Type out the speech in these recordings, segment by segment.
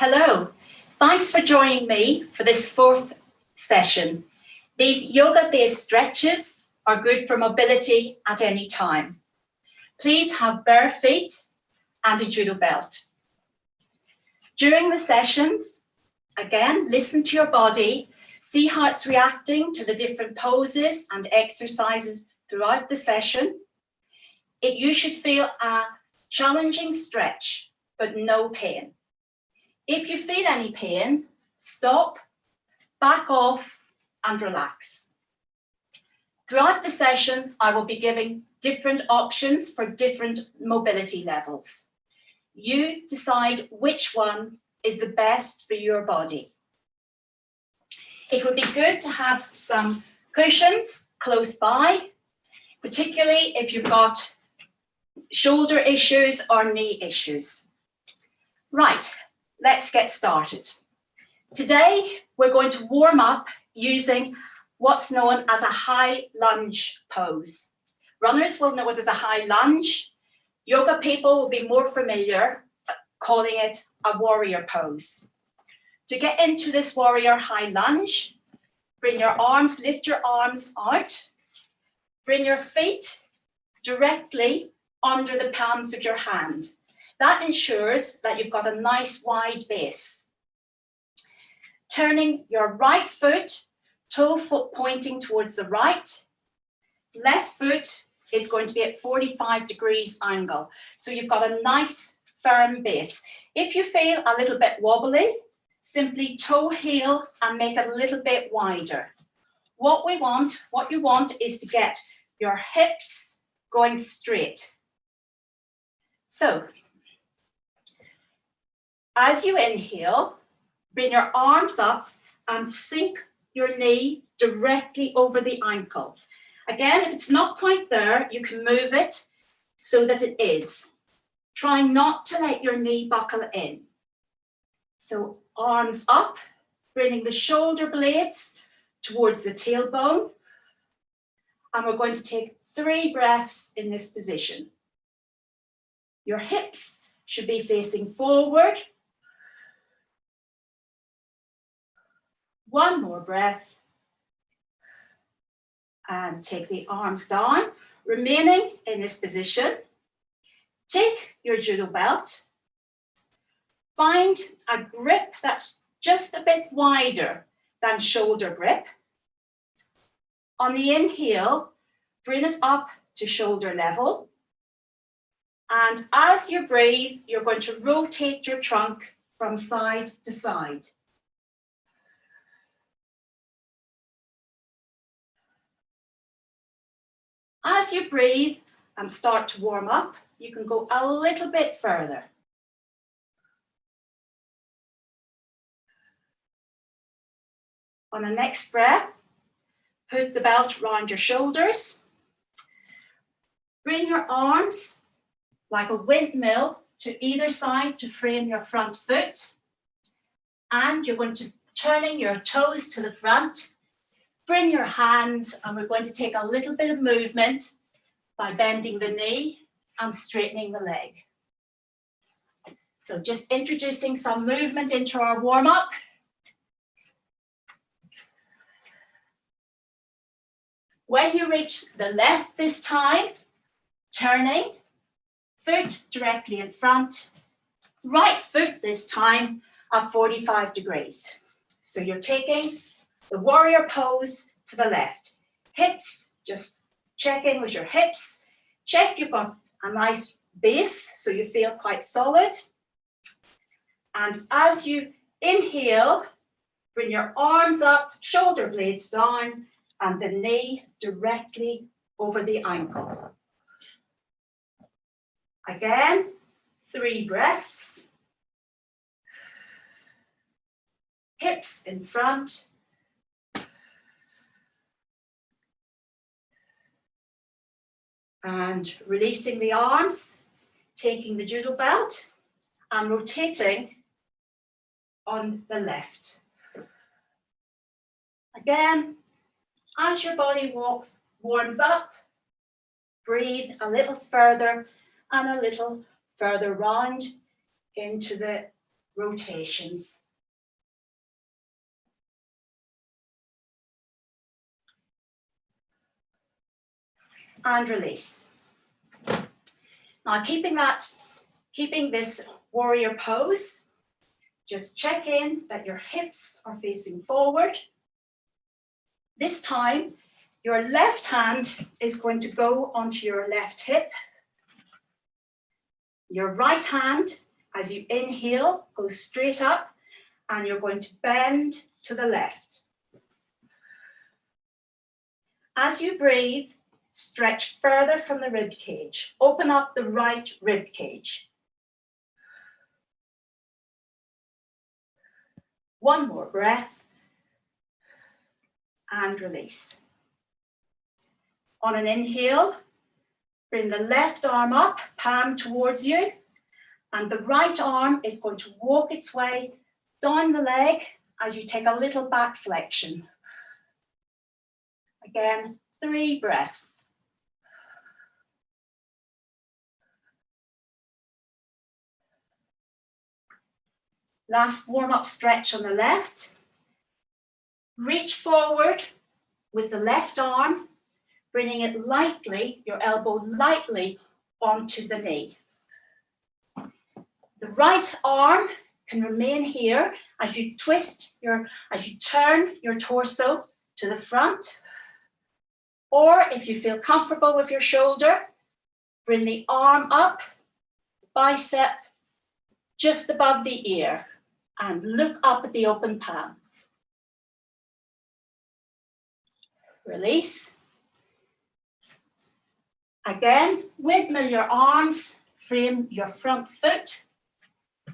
Hello, thanks for joining me for this fourth session. These yoga-based stretches are good for mobility at any time. Please have bare feet and a judo belt. During the sessions, again, listen to your body, see how it's reacting to the different poses and exercises throughout the session. You should feel a challenging stretch, but no pain. If you feel any pain, stop, back off, and relax. Throughout the session, I will be giving different options for different mobility levels. You decide which one is the best for your body. It would be good to have some cushions close by, particularly if you've got shoulder issues or knee issues. Right, let's get started. Today, we're going to warm up using what's known as a high lunge pose. Runners will know it as a high lunge. Yoga people will be more familiar calling it a warrior pose. To get into this warrior high lunge, bring your arms, lift your arms out. Bring your feet directly under the palms of your hand. That ensures that you've got a nice wide base. Turning your right foot, toe foot pointing towards the right. Left foot is going to be at 45 degrees angle. So you've got a nice firm base. If you feel a little bit wobbly, simply toe heel and make it a little bit wider. What you want is to get your hips going straight. So, as you inhale, bring your arms up and sink your knee directly over the ankle. Again, if it's not quite there, you can move it so that it is. Try not to let your knee buckle in. So arms up, bringing the shoulder blades towards the tailbone. And we're going to take 3 breaths in this position. Your hips should be facing forward. 1 more breath. And take the arms down, remaining in this position. Take your judo belt. Find a grip that's just a bit wider than shoulder grip. On the inhale, bring it up to shoulder level. And as you breathe, you're going to rotate your trunk from side to side. As you breathe and start to warm up, you can go a little bit further. On the next breath, put the belt around your shoulders. Bring your arms like a windmill to either side to frame your front foot. And you're going to turning your toes to the front. Bring your hands, and we're going to take a little bit of movement by bending the knee and straightening the leg. So just introducing some movement into our warm-up. When you reach the left this time, turning, foot directly in front, right foot this time at 45 degrees. So you're taking the warrior pose to the left. Hips, just check in with your hips. Check you've got a nice base, so you feel quite solid. And as you inhale, bring your arms up, shoulder blades down, and the knee directly over the ankle. Again, 3 breaths. Hips in front. And releasing the arms, taking the judo belt and rotating on the left. Again, as your body warms up, breathe a little further and a little further round into the rotations. And release. Now keeping this warrior pose, just check in that your hips are facing forward. This time, your left hand is going to go onto your left hip. Your right hand, as you inhale, goes straight up, and you're going to bend to the left. As you breathe, stretch further from the rib cage. Open up the right rib cage. One more breath, and release. On an inhale, bring the left arm up, palm towards you, and the right arm is going to walk its way down the leg as you take a little back flexion. Again, 3 breaths. Last warm-up stretch on the left. Reach forward with the left arm, bringing it lightly, your elbow lightly onto the knee. The right arm can remain here as you turn your torso to the front. Or if you feel comfortable with your shoulder, bring the arm up, bicep just above the ear, and look up at the open palm. Release. Again, windmill your arms, frame your front foot,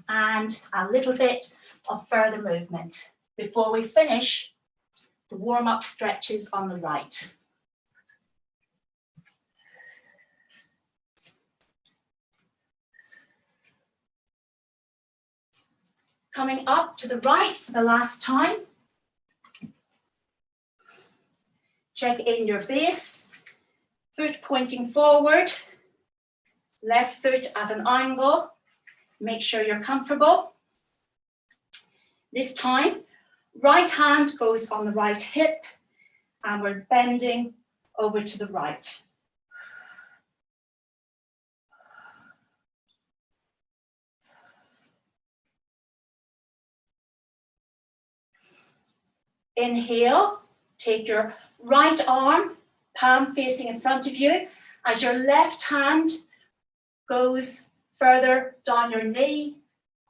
and a little bit of further movement before we finish the warm-up stretches on the right. Coming up to the right for the last time. Check in your base, foot pointing forward, left foot at an angle. Make sure you're comfortable. This time, right hand goes on the right hip, and we're bending over to the right. Inhale, take your right arm, palm facing in front of you, as your left hand goes further down your knee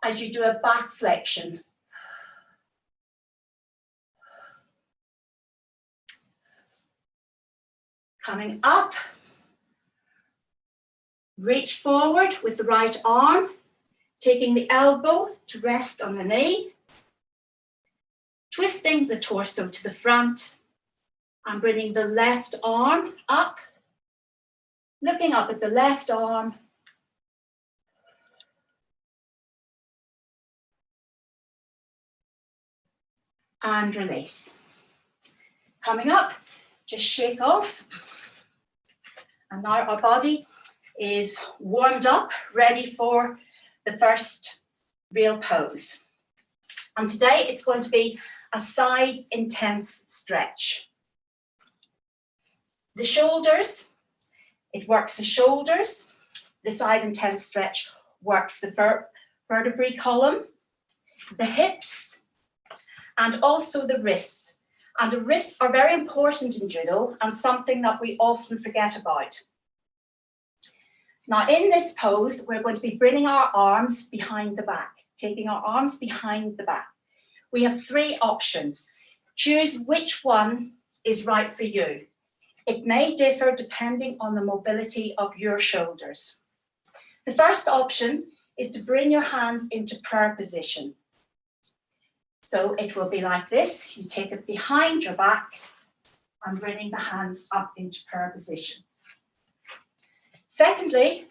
as you do a back flexion. Coming up, reach forward with the right arm, taking the elbow to rest on the knee, twisting the torso to the front, and bringing the left arm up, looking up at the left arm, and release. Coming up, just shake off. And now our body is warmed up, ready for the first real pose. And today it's going to be a side intense stretch. The shoulders, it works the shoulders. The side intense stretch works the vertebrae column, the hips, and also the wrists. And the wrists are very important in judo and something that we often forget about. Now in this pose, we're going to be bringing our arms behind the back, taking our arms behind the back. We have 3 options. Choose which one is right for you. It may differ depending on the mobility of your shoulders. The first option is to bring your hands into prayer position. So it will be like this. You take it behind your back and bringing the hands up into prayer position. Secondly,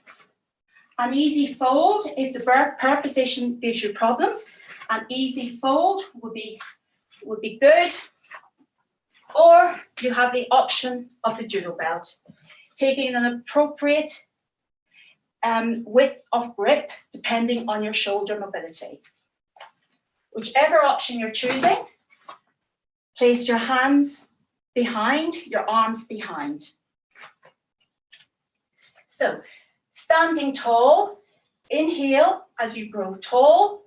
an easy fold. If the prayer position gives you problems, an easy fold would be good. Or you have the option of the judo belt, taking an appropriate width of grip depending on your shoulder mobility. Whichever option you're choosing, place your hands behind, your arms behind. So, standing tall, inhale as you grow tall.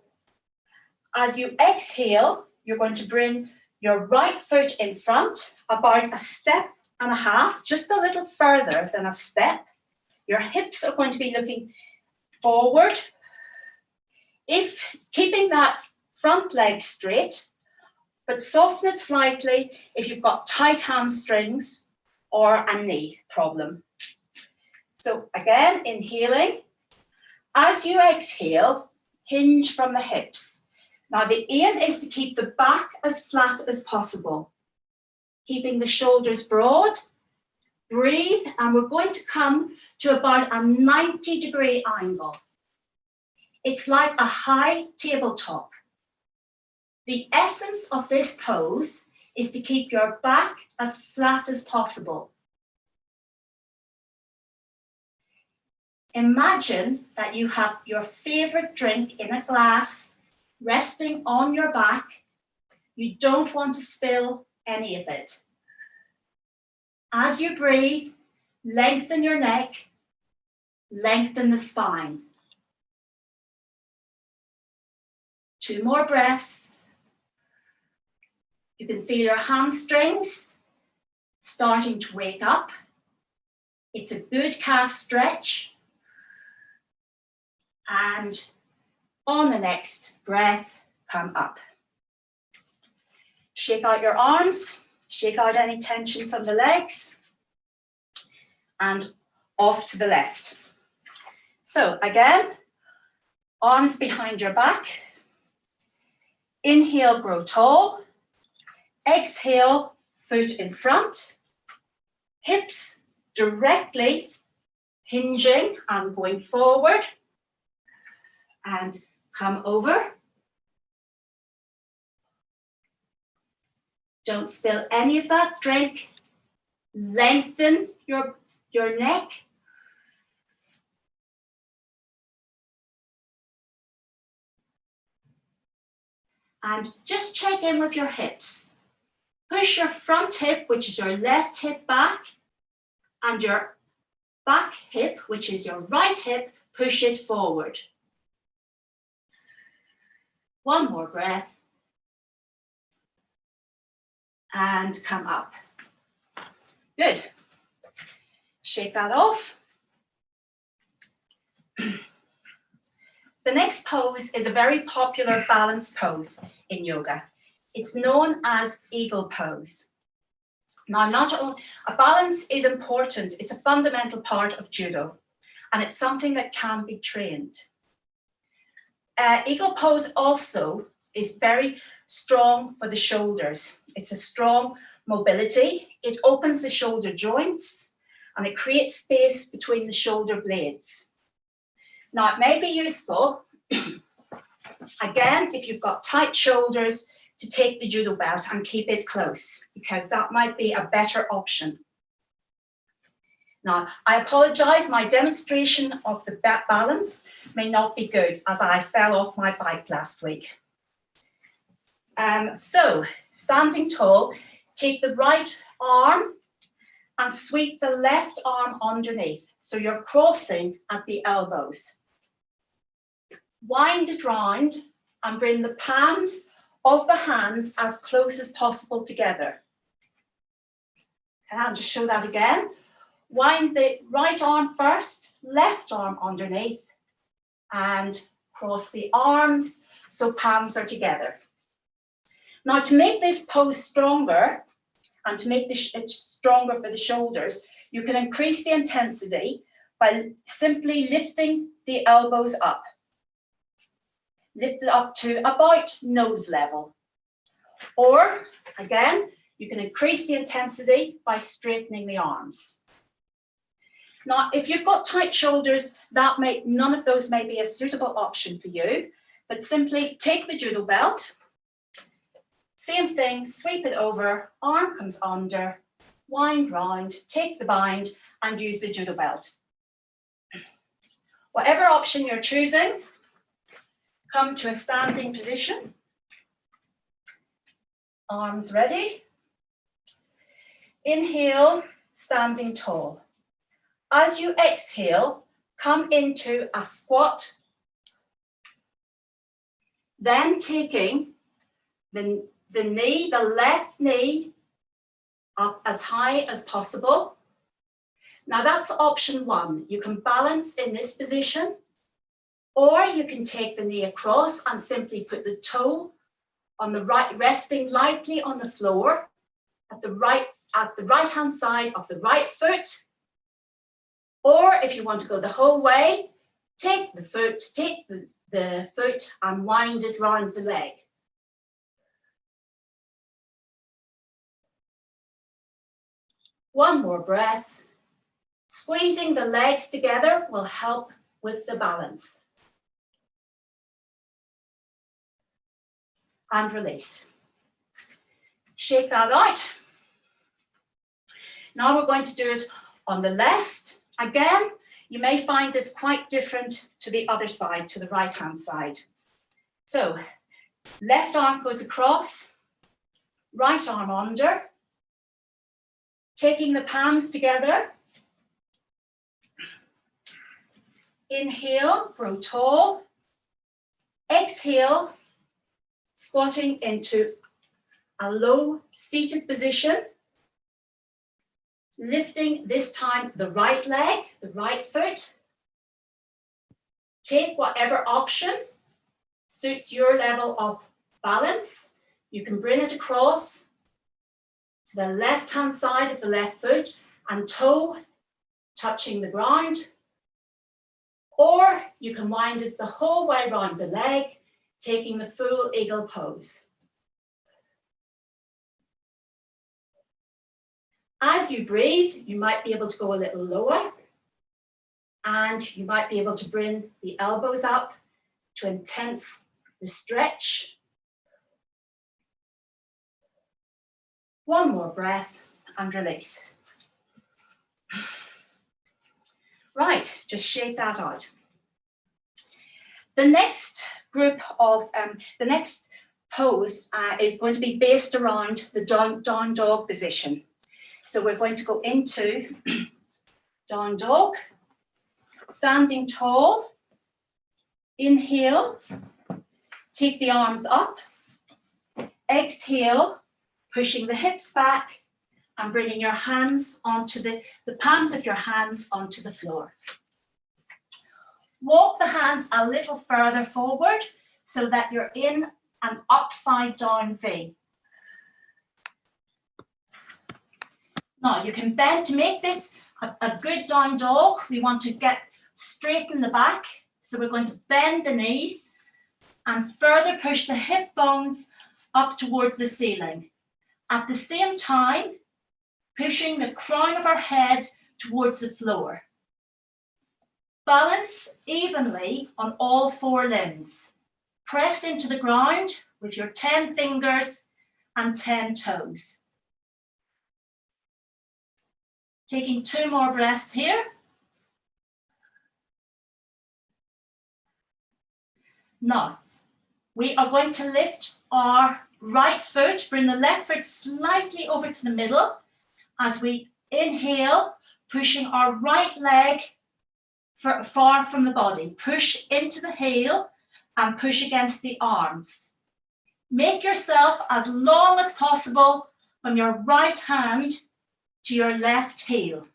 As you exhale, you're going to bring your right foot in front, about a step and a half, just a little further than a step. Your hips are going to be looking forward. If keeping that front leg straight, but soften it slightly if you've got tight hamstrings or a knee problem. So again, inhaling. As you exhale, hinge from the hips. Now the aim is to keep the back as flat as possible, keeping the shoulders broad. Breathe, and we're going to come to about a 90-degree angle. It's like a high tabletop. The essence of this pose is to keep your back as flat as possible. Imagine that you have your favorite drink in a glass resting on your back. You don't want to spill any of it. As you breathe, lengthen your neck, lengthen the spine. 2 more breaths. You can feel your hamstrings starting to wake up. It's a good calf stretch. And on the next breath, come up. Shake out your arms, shake out any tension from the legs, and off to the left. So again, arms behind your back. Inhale, grow tall. Exhale, foot in front. Hips directly hinging and going forward. And come over. Don't spill any of that drink. Lengthen your neck. And just check in with your hips. Push your front hip, which is your left hip, back, and your back hip, which is your right hip, push it forward. 1 more breath. And come up. Good. Shake that off. The next pose is a very popular balance pose in yoga. It's known as eagle pose. Now, not only a balance is important, it's a fundamental part of judo, and it's something that can be trained. Eagle pose also is very strong for the shoulders. It's a strong mobility. It opens the shoulder joints and it creates space between the shoulder blades. Now, it may be useful, again, if you've got tight shoulders, to take the judo belt and keep it close, because that might be a better option. Now, I apologize, my demonstration of the balance may not be good, as I fell off my bike last week. So, standing tall, take the right arm and sweep the left arm underneath. So you're crossing at the elbows. Wind it round and bring the palms of the hands as close as possible together. And I'll just show that again. Wind the right arm first, left arm underneath, and cross the arms so palms are together. Now, to make this pose stronger and to make it stronger for the shoulders, you can increase the intensity by simply lifting the elbows up. Lift it up to about nose level. Or, again, you can increase the intensity by straightening the arms. Now, if you've got tight shoulders, none of those may be a suitable option for you, but simply take the judo belt, same thing, sweep it over, arm comes under, wind round, take the bind, and use the judo belt. Whatever option you're choosing, come to a standing position. Arms ready. Inhale, standing tall. As you exhale, come into a squat. Then taking the left knee up as high as possible. Now that's option one. You can balance in this position, or you can take the knee across and simply put the toe on the right, resting lightly on the floor at the right hand side of the right foot. Or if you want to go the whole way, take the foot and wind it round the leg. One more breath. Squeezing the legs together will help with the balance. And release. Shake that out. Now we're going to do it on the left. Again, you may find this quite different to the other side, to the right-hand side. So, left arm goes across, right arm under, taking the palms together. Inhale, grow tall. Exhale, squatting into a low seated position. Lifting this time the right leg, the right foot. Take whatever option suits your level of balance. You can bring it across to the left-hand side of the left foot and toe touching the ground. Or you can wind it the whole way around the leg, taking the full eagle pose. As you breathe, you might be able to go a little lower, and you might be able to bring the elbows up to intense the stretch. One more breath and release. Right, just shake that out. The next group of, the next pose is going to be based around the down dog position. So we're going to go into down dog, standing tall. Inhale, take the arms up. Exhale, pushing the hips back and bringing your hands onto the palms of your hands onto the floor. Walk the hands a little further forward so that you're in an upside down V. Now you can bend to make this a good down dog. We want to get straight in the back. So we're going to bend the knees and further push the hip bones up towards the ceiling. At the same time, pushing the crown of our head towards the floor. Balance evenly on all four limbs. Press into the ground with your 10 fingers and 10 toes. Taking 2 more breaths here. Now, we are going to lift our right foot, bring the left foot slightly over to the middle as we inhale, pushing our right leg far from the body. Push into the heel and push against the arms. Make yourself as long as possible from your right hand to your left heel.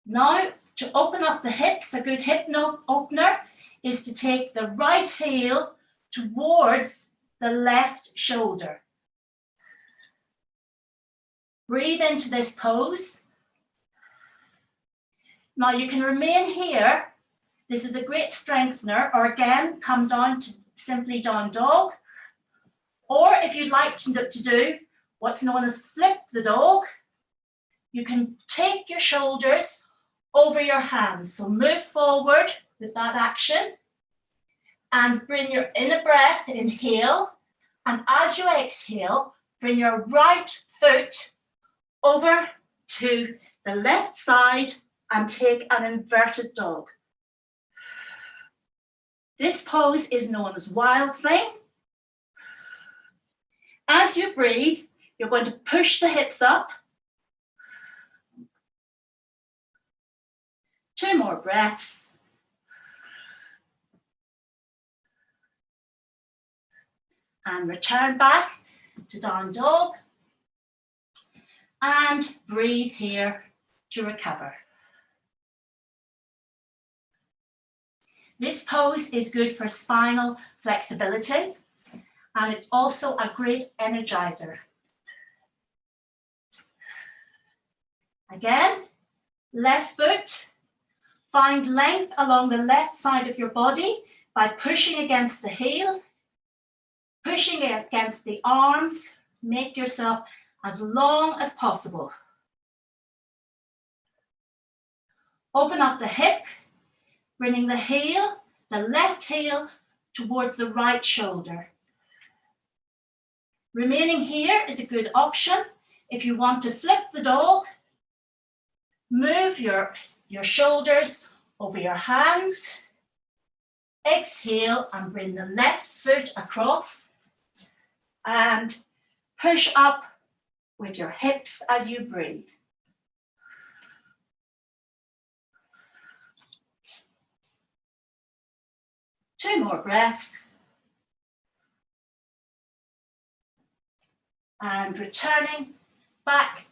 Now, to open up the hips, a good hip opener is to take the right heel towards the left shoulder. Breathe into this pose. Now you can remain here. This is a great strengthener, or again, come down to simply down dog. Or if you'd like to do what's known as flip the dog, you can take your shoulders over your hands. So move forward with that action and bring your inner breath, inhale. And as you exhale, bring your right foot over to the left side and take an inverted dog. This pose is known as wild thing. as you breathe, you're going to push the hips up. 2 more breaths. And return back to down dog. And breathe here to recover. This pose is good for spinal flexibility, and it's also a great energizer. Again, left foot. Find length along the left side of your body by pushing against the heel, pushing against the arms. Make yourself as long as possible. Open up the hip, bringing the heel, the left heel, towards the right shoulder. Remaining here is a good option. If you want to flip the dog, move your shoulders over your hands. Exhale and bring the left foot across. And push up with your hips as you breathe. Two more breaths. And returning back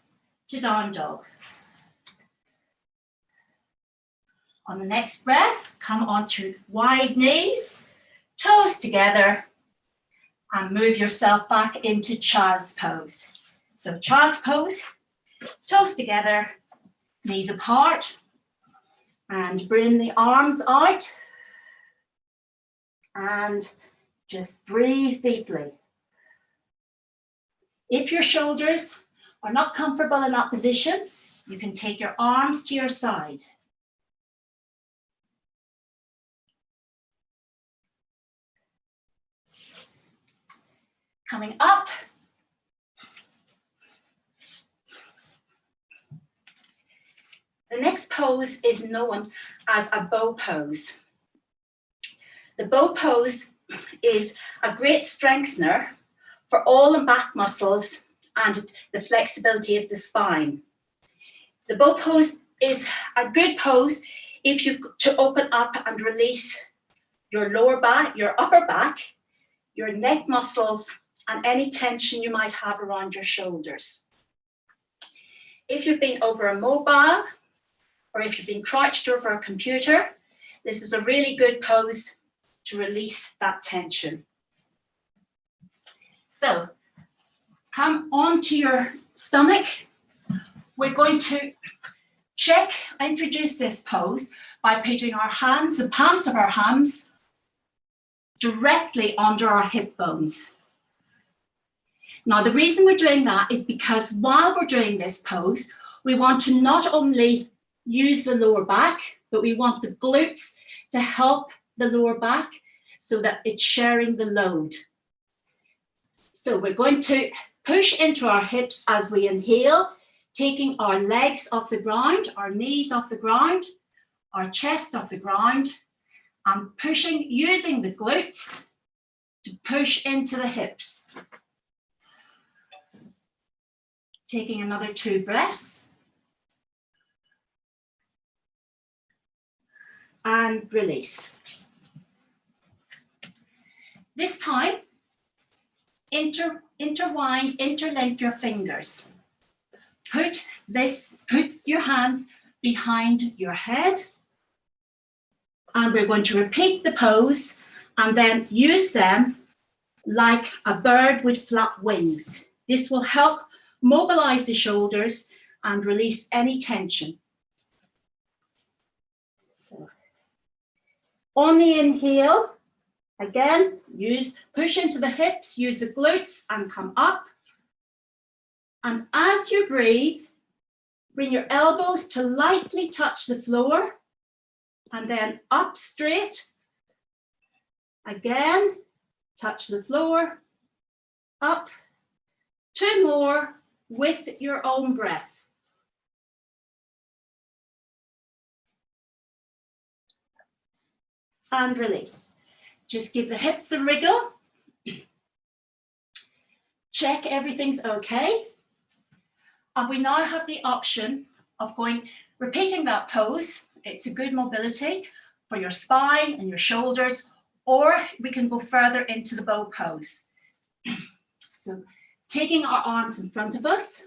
to down dog. On the next breath, come onto wide knees, toes together, and move yourself back into child's pose. So child's pose, toes together, knees apart, and bring the arms out, and just breathe deeply. If your shoulders are not comfortable in that position, you can take your arms to your side. Coming up. The next pose is known as a bow pose. The bow pose is a great strengthener for all the back muscles and the flexibility of the spine. The bow pose is a good pose if you to open up and release your lower back, your upper back, your neck muscles, and any tension you might have around your shoulders. If you've been over a mobile, or if you've been crouched over a computer, this is a really good pose to release that tension. So, come onto your stomach. We're going to introduce this pose by putting our hands, the palms of our hands, directly under our hip bones. Now, the reason we're doing that is because while we're doing this pose, we want to not only use the lower back, but we want the glutes to help the lower back so that it's sharing the load. So we're going to push into our hips as we inhale, taking our legs off the ground, our knees off the ground, our chest off the ground, and pushing, using the glutes to push into the hips. Taking another 2 breaths. And release. This time, interlink your fingers. Put your hands behind your head, and we're going to repeat the pose and then use them like a bird with flat wings. This will help mobilize the shoulders and release any tension. So, on the inhale, again, push into the hips, use the glutes and come up. And as you breathe, bring your elbows to lightly touch the floor and then up straight. Again, touch the floor, up. 2 more with your own breath. And release. Just give the hips a wriggle. check everything's okay. And we now have the option of repeating that pose. It's a good mobility for your spine and your shoulders, or we can go further into the bow pose. So taking our arms in front of us,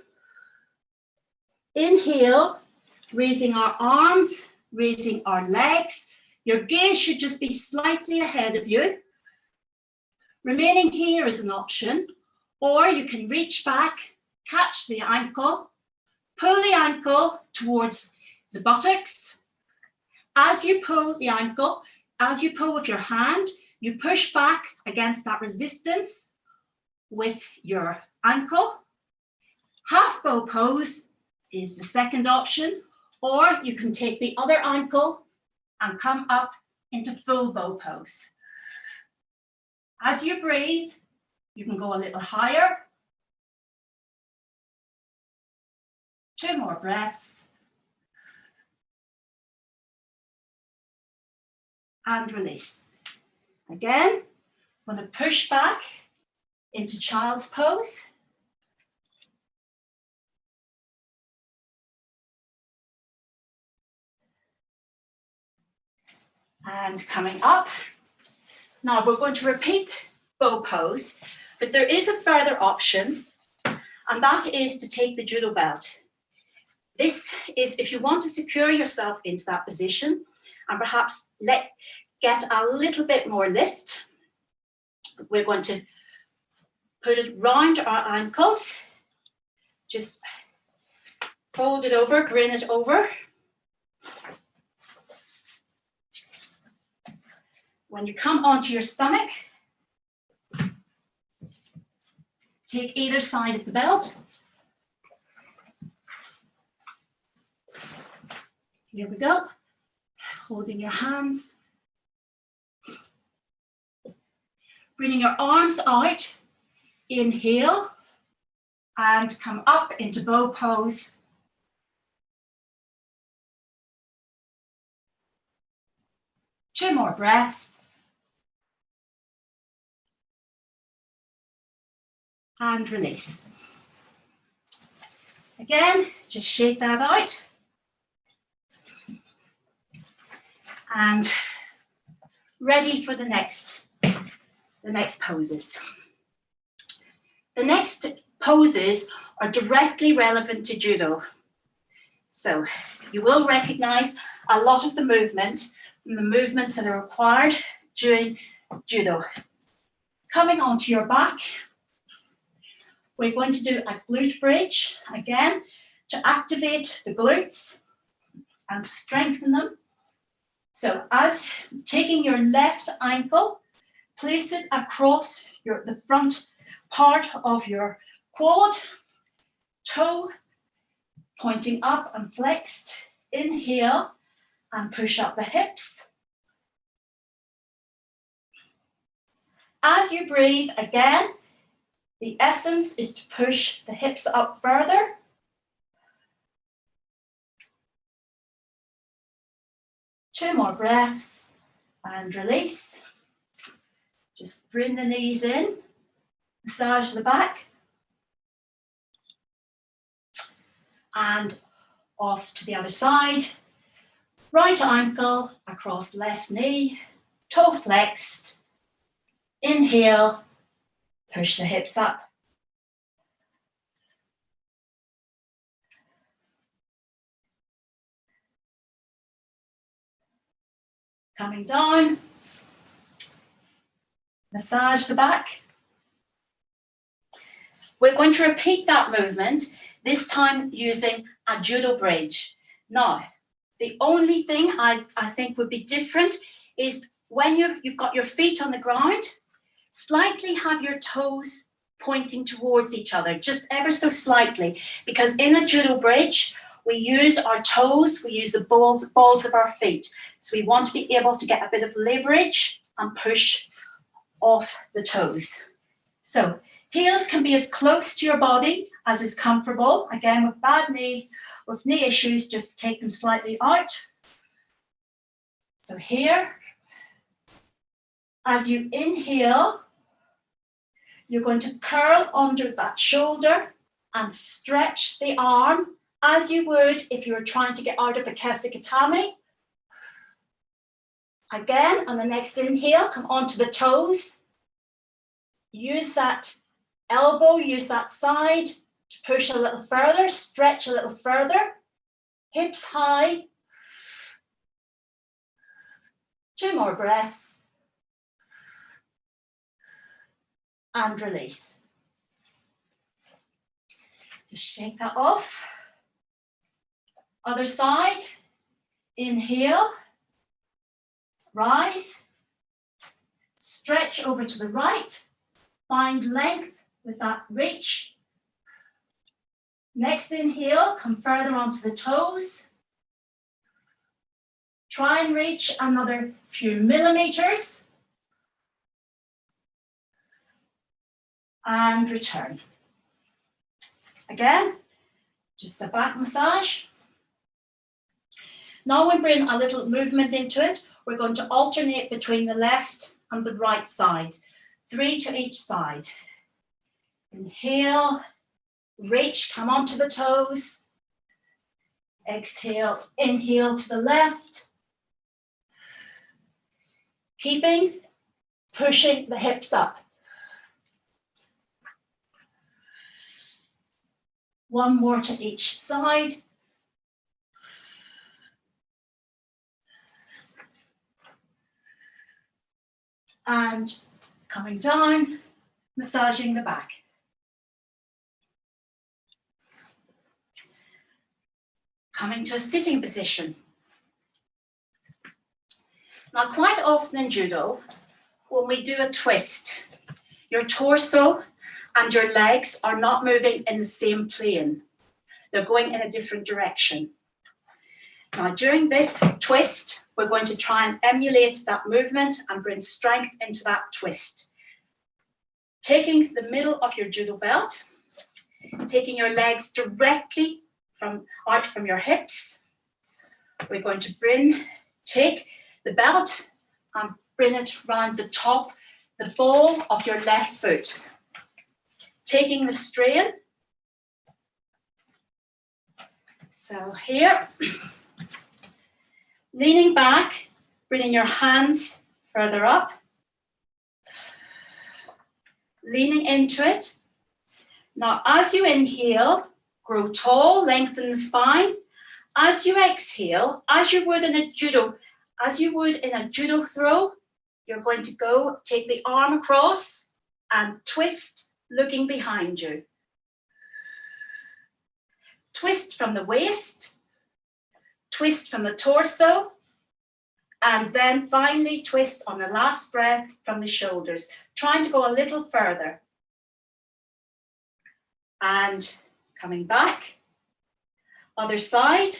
inhale, raising our arms, raising our legs. Your gaze should just be slightly ahead of you. Remaining here is an option, or you can reach back, catch the ankle, pull the ankle towards the buttocks. As you pull the ankle, as you pull with your hand, you push back against that resistance with your ankle. Half bow pose is the second option, or you can take the other ankle and come up into full bow pose. As you breathe, you can go a little higher. 2 more breaths. And release. Again, I'm going to push back into child's pose. And coming up. Now we're going to repeat bow pose, but there is a further option, and that is to take the judo belt. This is if you want to secure yourself into that position and perhaps get a little bit more lift. We're going to put it round our ankles, just fold it over, bring it over. When you come onto your stomach, take either side of the belt. Here we go. Holding your hands. Bringing your arms out. Inhale and come up into bow pose. Two more breaths. And release. Again, just shake that out. And ready for the next poses. The next poses are directly relevant to judo. So you will recognize a lot of the movement from the movements that are required during judo. Coming onto your back, we're going to do a glute bridge, again, to activate the glutes and strengthen them. So as taking your left ankle, place it across the front part of your quad, toe pointing up and flexed. Inhale and push up the hips. As you breathe again, the essence is to push the hips up further. Two more breaths and release. Just bring the knees in, massage the back. And off to the other side. Right ankle across left knee, toe flexed. Inhale, push the hips up. Coming down, massage the back. We're going to repeat that movement, this time using a judo bridge. Now, the only thing I think would be different is when you've got your feet on the ground, slightly have your toes pointing towards each other, just ever so slightly, because in a judo bridge, we use our toes, we use the balls of our feet. So we want to be able to get a bit of leverage and push off the toes. So heels can be as close to your body as is comfortable. Again, with bad knees, with knee issues, just take them slightly out. So here, as you inhale, You're going to curl under that shoulder and stretch the arm as you would if you were trying to get out of a kesikatami. Again, on the next inhale, come onto the toes. Use that elbow, use that side to push a little further, stretch a little further. Hips high. 2 more breaths. And release. Just shake that off. Other side. Inhale. Rise. Stretch over to the right. Find length with that reach. Next inhale, come further onto the toes. Try and reach another few millimeters. And return. Again, just a back massage. Now we bring a little movement into it. We're going to alternate between the left and the right side. 3 to each side. Inhale, reach, come onto the toes. Exhale, inhale to the left. Keeping, pushing the hips up. 1 more to each side. And coming down, massaging the back. Coming to a sitting position. Now, quite often in judo, when we do a twist, your torso and your legs are not moving in the same plane. They're going in a different direction. Now, during this twist, we're going to try and emulate that movement and bring strength into that twist. Taking the middle of your judo belt, taking your legs directly out from your hips. We're going to take the belt and bring it around the top, the ball of your left foot. Taking the strain. So here, leaning back, bringing your hands further up. Leaning into it. Now, as you inhale, grow tall, lengthen the spine. As you exhale, as you would in a judo throw, you're going to go take the arm across and twist, looking behind you. Twist from the waist, twist from the torso, and then finally twist on the last breath from the shoulders, trying to go a little further. And coming back, other side,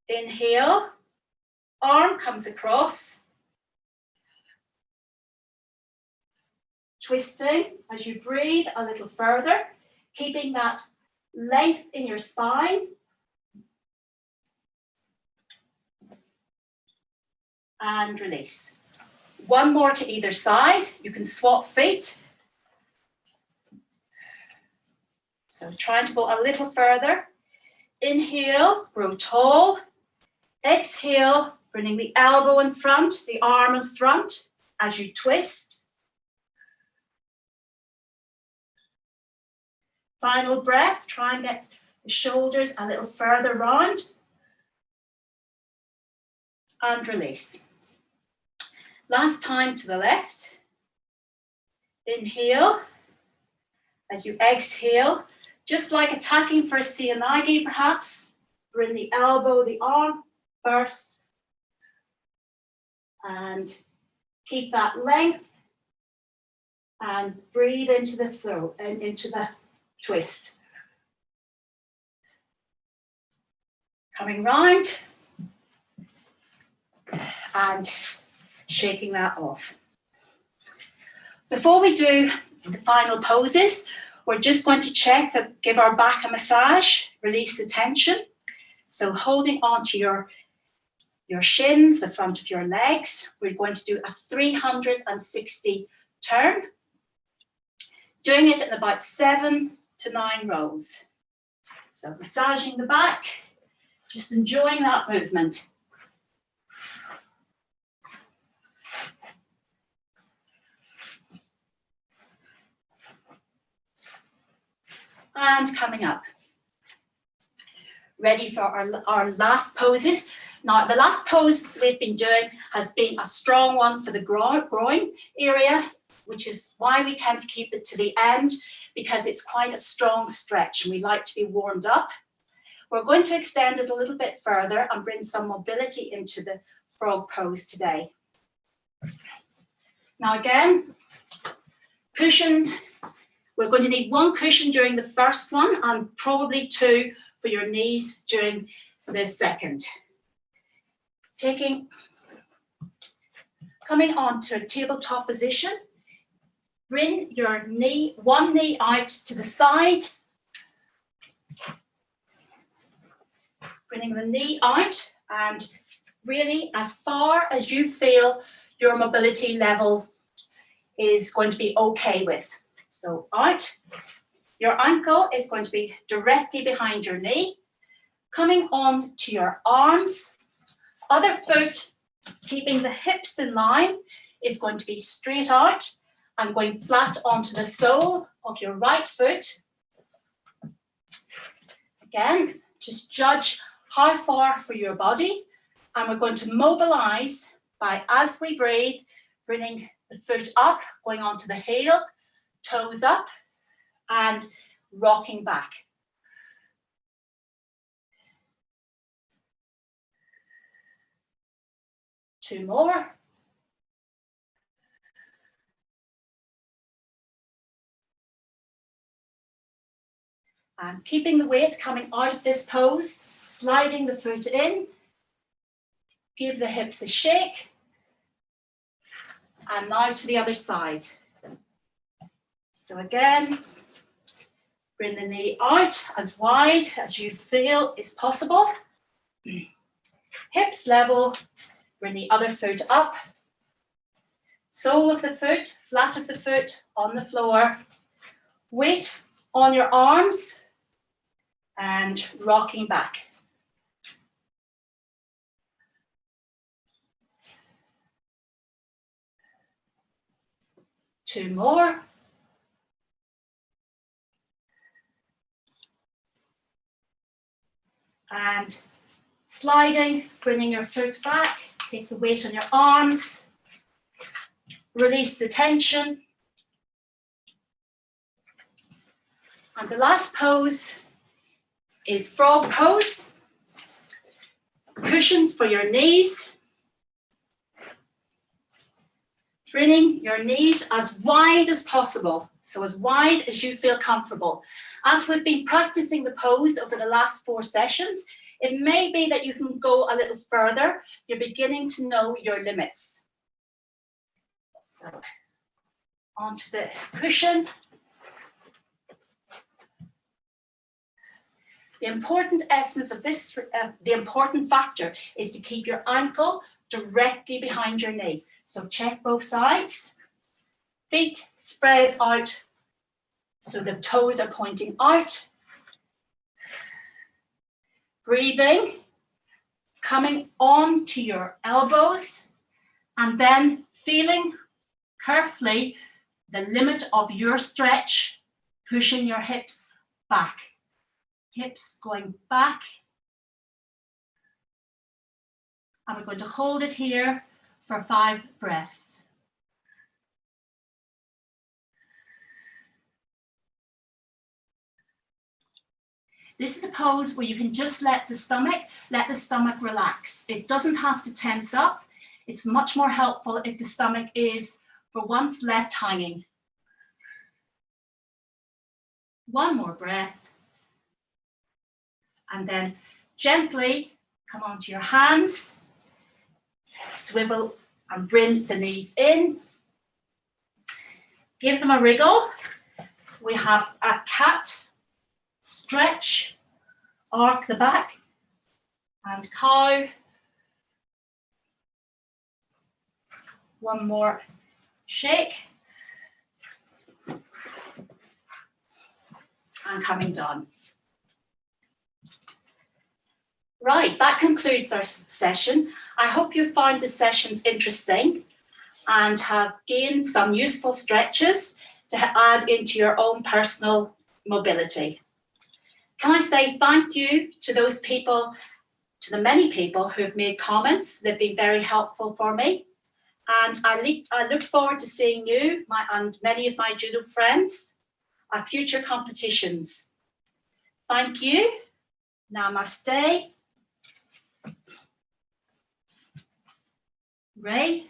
inhale, arm comes across, twisting as you breathe a little further, keeping that length in your spine. And release. 1 more to either side. You can swap feet. So trying to go a little further. Inhale, grow tall. Exhale, bringing the elbow in front, the arm in front as you twist. Final breath, try and get the shoulders a little further round. And release. Last time to the left. Inhale. As you exhale, just like attacking for a seoinage perhaps, bring the elbow, the arm first. And keep that length. And breathe into the throat and into the twist. Coming round. And shaking that off. Before we do the final poses, we're just going to check that, give our back a massage, release the tension. So holding onto your shins, the front of your legs, we're going to do a 360 turn. Doing it in about 7 to 9 rolls. So massaging the back, just enjoying that movement. And coming up. Ready for our last poses. Now, the last pose we've been doing has been a strong one for the groin area, which is why we tend to keep it to the end, because it's quite a strong stretch and we like to be warmed up. We're going to extend it a little bit further and bring some mobility into the frog pose today. Now again, cushion. We're going to need 1 cushion during the first one and probably 2 for your knees during the second. Coming on to a tabletop position, bring your knee, 1 knee out to the side, bringing the knee out and really as far as you feel your mobility level is going to be okay with. So out, your ankle is going to be directly behind your knee, coming on to your arms, other foot, keeping the hips in line, is going to be straight out and going flat onto the sole of your right foot. Again, just judge how far for your body, and we're going to mobilize by, as we breathe, bringing the foot up, going onto the heel, toes up, and rocking back. Two more. And keeping the weight coming out of this pose, sliding the foot in, give the hips a shake, and now to the other side. So again, bring the knee out as wide as you feel is possible. Hips level, bring the other foot up. Sole of the foot, flat of the foot on the floor. Weight on your arms and rocking back. Two more. And sliding, bringing your foot back, take the weight on your arms, release the tension. And the last pose is frog pose. Cushions for your knees. Bringing your knees as wide as possible, so as wide as you feel comfortable. As we've been practicing the pose over the last 4 sessions, it may be that you can go a little further. You're beginning to know your limits. So, onto the cushion. The important essence of this, the important factor is to keep your ankle directly behind your knee. So check both sides. Feet spread out so the toes are pointing out. Breathing, coming on to your elbows, and then feeling carefully the limit of your stretch, pushing your hips back. Hips going back. And we're going to hold it here for 5 breaths. This is a pose where you can just let the stomach relax. It doesn't have to tense up. It's much more helpful if the stomach is, for once, left hanging. One more breath. And then gently come onto your hands, swivel and bring the knees in. Give them a wriggle. We have a cat, stretch, arc the back, and cow. One more shake. and coming down. Right, that concludes our session. I hope you found the sessions interesting and have gained some useful stretches to add into your own personal mobility. Can I say thank you to those people, to the many people who have made comments. They've been very helpful for me. And I look forward to seeing you and many of my judo friends at future competitions. Thank you. Namaste. Ray.